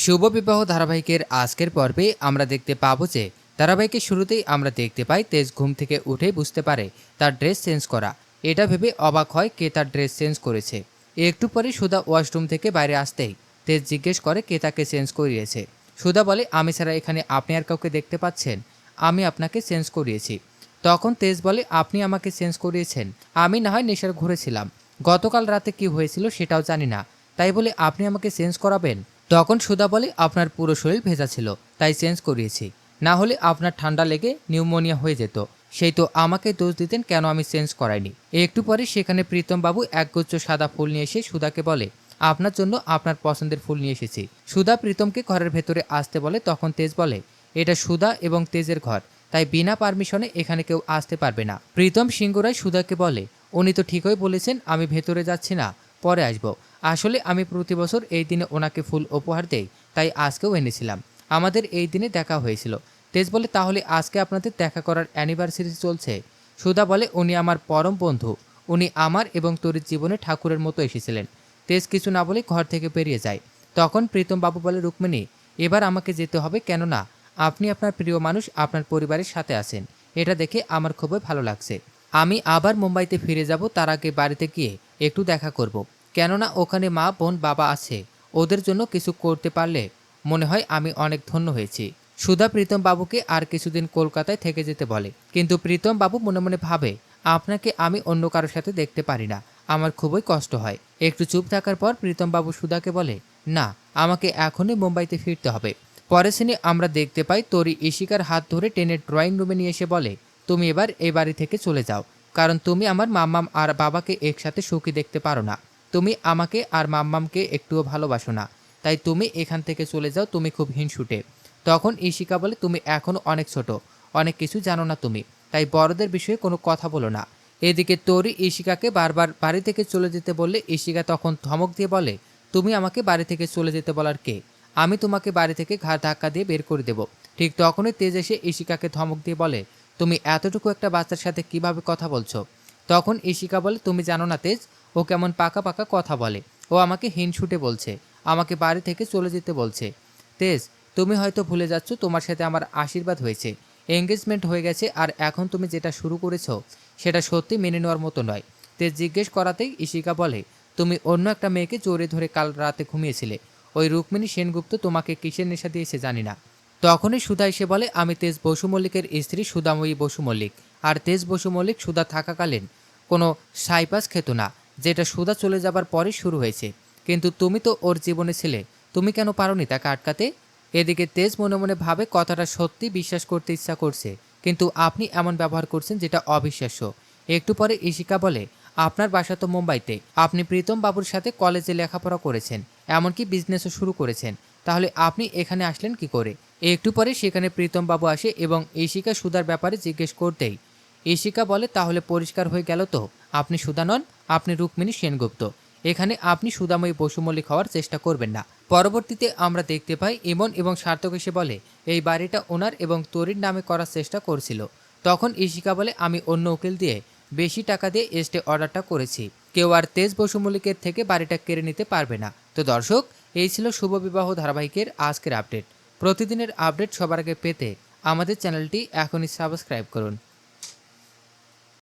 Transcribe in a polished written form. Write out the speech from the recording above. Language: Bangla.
শুভ বিবাহ ধারাবাহিকের আজকের পর্বে আমরা দেখতে পাবো যে ধারাবাহিকের শুরুতেই আমরা দেখতে পাই তেজ ঘুম থেকে উঠেই বুঝতে পারে তার ড্রেস চেঞ্জ করা। এটা ভেবে অবাক হয় কে তার ড্রেস চেঞ্জ করেছে। একটু পরে সুধা ওয়াশরুম থেকে বাইরে আসতেই তেজ জিজ্ঞেস করে কে তাকে চেঞ্জ করিয়েছে। সুধা বলে, আমি ছাড়া এখানে আপনি আর কাউকে দেখতে পাচ্ছেন? আমি আপনাকে চেঞ্জ করিয়েছি। তখন তেজ বলে, আপনি আমাকে চেঞ্জ করিয়েছেন? আমি না হয় নেশার ঘুরেছিলাম, গতকাল রাতে কি হয়েছিল সেটাও জানি না, তাই বলে আপনি আমাকে চেঞ্জ করাবেন? তখন সুধা বলে, আপনার পুরো শরীর ভেজা ছিল তাই চেঞ্জ করিয়েছি, না হলে আপনার ঠান্ডা লেগে নিউমোনিয়া হয়ে যেত। সেই তো আমাকে দোষ দিতেন কেন আমি চেঞ্জ করাইনি। একটু পরে সেখানে প্রীতম বাবু একগুচ্ছ সাদা ফুল নিয়ে এসে সুধাকে বলে, আপনার জন্য আপনার পছন্দের ফুল নিয়ে এসেছি। সুধা প্রীতমকে ঘরের ভেতরে আসতে বলে, তখন তেজ বলে, এটা সুধা এবং তেজের ঘর, তাই বিনা পারমিশনে এখানে কেউ আসতে পারবে না। প্রীতম সিংহরায় সুধাকে বলে, উনি তো ঠিকই বলেছেন, আমি ভেতরে যাচ্ছি না, পরে আসবো। আসলে আমি প্রতি বছর এই দিনে ওনাকে ফুল উপহার দেই, তাই আজকেও এনেছিলাম। আমাদের এই দিনে দেখা হয়েছিল। তেজ বলে, তাহলে আজকে আপনাদের দেখা করার অ্যানিভার্সারি চলছে? সুধা বলে, উনি আমার পরম বন্ধু, উনি আমার এবং তরির জীবনে ঠাকুরের মতো এসেছিলেন। তেজ কিছু না বলে ঘর থেকে বেরিয়ে যায়। তখন প্রীতম বাবু বলে, রুক্মিণী, এবার আমাকে যেতে হবে, কেননা আপনি আপনার প্রিয় মানুষ আপনার পরিবারের সাথে আছেন। এটা দেখে আমার খুবই ভালো লাগছে। আমি আবার মুম্বাইতে ফিরে যাব, তার আগে বাড়িতে গিয়ে একটু দেখা করব, কেননা ওখানে মা বোন বাবা আছে, ওদের জন্য কিছু করতে পারলে মনে হয় আমি অনেক ধন্য হয়েছি। সুধা প্রীতম বাবুকে আর কিছুদিন কলকাতায় থেকে যেতে বলে, কিন্তু প্রীতম বাবু মনে মনে ভাবে, আপনাকে আমি অন্য কারোর সাথে দেখতে পারি না, আমার খুবই কষ্ট হয়। একটু চুপ থাকার পর প্রীতম বাবু সুধাকে বলে, না, আমাকে এখনই মুম্বাইতে ফিরতে হবে। পরের সিনে আমরা দেখতে পাই তরি ইশিকার হাত ধরে টেনে ড্রয়িং রুমে নিয়ে এসে বলে, তুমি এবার এই বাড়ি থেকে চলে যাও, কারণ তুমি আমার মাম্মাম আর বাবাকে একসাথে সুখী দেখতে পারো না। তুমি আমাকে আর মাম্মামকে একটুও ভালোবাসো না, তাই তুমি এখান থেকে চলে যাও, তুমি খুব হিংসুটে। তখন ইশিকা বলে, তুমি এখনো অনেক ছোট, অনেক কিছু জানো না তুমি, তাই বড়দের বিষয়ে কোনো কথা বলো না। এদিকে তরি ইশিকাকে বারবার বাড়ি থেকে চলে যেতে বললে ইশিকা তখন ধমক দিয়ে বলে, তুমি আমাকে বাড়ি থেকে চলে যেতে বলার কে? আমি তোমাকে বাড়ি থেকে ঘাড় ধাক্কা দিয়ে বের করে দেব। ঠিক তখনই তেজ এসে ইশিকাকে ধমক দিয়ে বলে, তুমি এতটুকু একটা বাচ্চার সাথে কিভাবে কথা বলছো? তখন ইশিকা বলে, তুমি জানো না তেজ, ও কেমন পাকা পাকা কথা বলে, ও আমাকে হিংসুটে বলছে, আমাকে বাড়ি থেকে চলে যেতে বলছে। তেজ, তুমি হয়তো ভুলে যাচ্ছ তোমার সাথে আমার আশীর্বাদ হয়েছে, এঙ্গেজমেন্ট হয়ে গেছে, আর এখন তুমি যেটা শুরু করেছো সেটা সত্যি মেনে নেওয়ার মতো নয়। তেজ জিজ্ঞেস করাতেই ইশিকা বলে, তুমি অন্য একটা মেয়েকে জোরে ধরে কাল রাতে ঘুমিয়েছিলে, ওই রুক্মিণী সেনগুপ্ত তোমাকে কিসের নেশা দিয়েছে জানি না। তখনই সুধা এসে বলে, আমি তেজ বসু মল্লিকের স্ত্রী সুধাময়ী বসু মল্লিক, আর তেজ বসু মল্লিক সুধা থাকাকালীন কোনো সাইপাস খেত না, যেটা সুধা চলে যাবার পরে শুরু হয়েছে। কিন্তু তুমি তো ওর জীবনে ছিলে, তুমি কেন পারোনি তাকে আটকাতে? এদিকে তেজ মনে মনে ভাবে কথাটা সত্যি বিশ্বাস করতে ইচ্ছা করছে, কিন্তু আপনি এমন ব্যবহার করছেন যেটা অবিশ্বাস্য। একটু পরে ইশিকা বলে, আপনার বাসা তো মুম্বাইতে, আপনি প্রীতম বাবুর সাথে কলেজে লেখাপড়া করেছেন, এমনকি বিজনেসও শুরু করেছেন, তাহলে আপনি এখানে আসলেন কি করে? একটু পরে সেখানে প্রীতম বাবু আসে এবং ইশিকা সুধার ব্যাপারে জিজ্ঞেস করতেই ইশিকা বলে, তাহলে পরিষ্কার হয়ে গেল তো, আপনি সুধা নন, আপনি রুক্মিণী সেনগুপ্ত। এখানে আপনি সুধাময়ী বসু মল্লিক হওয়ার চেষ্টা করবেন না। পরবর্তীতে আমরা দেখতে পাই ইমন এবং সার্থক এসে বলে, এই বাড়িটা ওনার এবং তরির নামে করার চেষ্টা করছিল। তখন ইশিকা বলে, আমি অন্য উকিল দিয়ে বেশি টাকা দিয়ে স্টে অর্ডারটা করেছি, কেউ আর তেজ বসু মল্লিকের থেকে বাড়িটা কেড়ে নিতে পারবে না। তো দর্শক, এই ছিল শুভ বিবাহ ধারাবাহিকের আজকের আপডেট। প্রতিদিনের আপডেট সবার আগে পেতে আমাদের চ্যানেলটি এখনই সাবস্ক্রাইব করুন।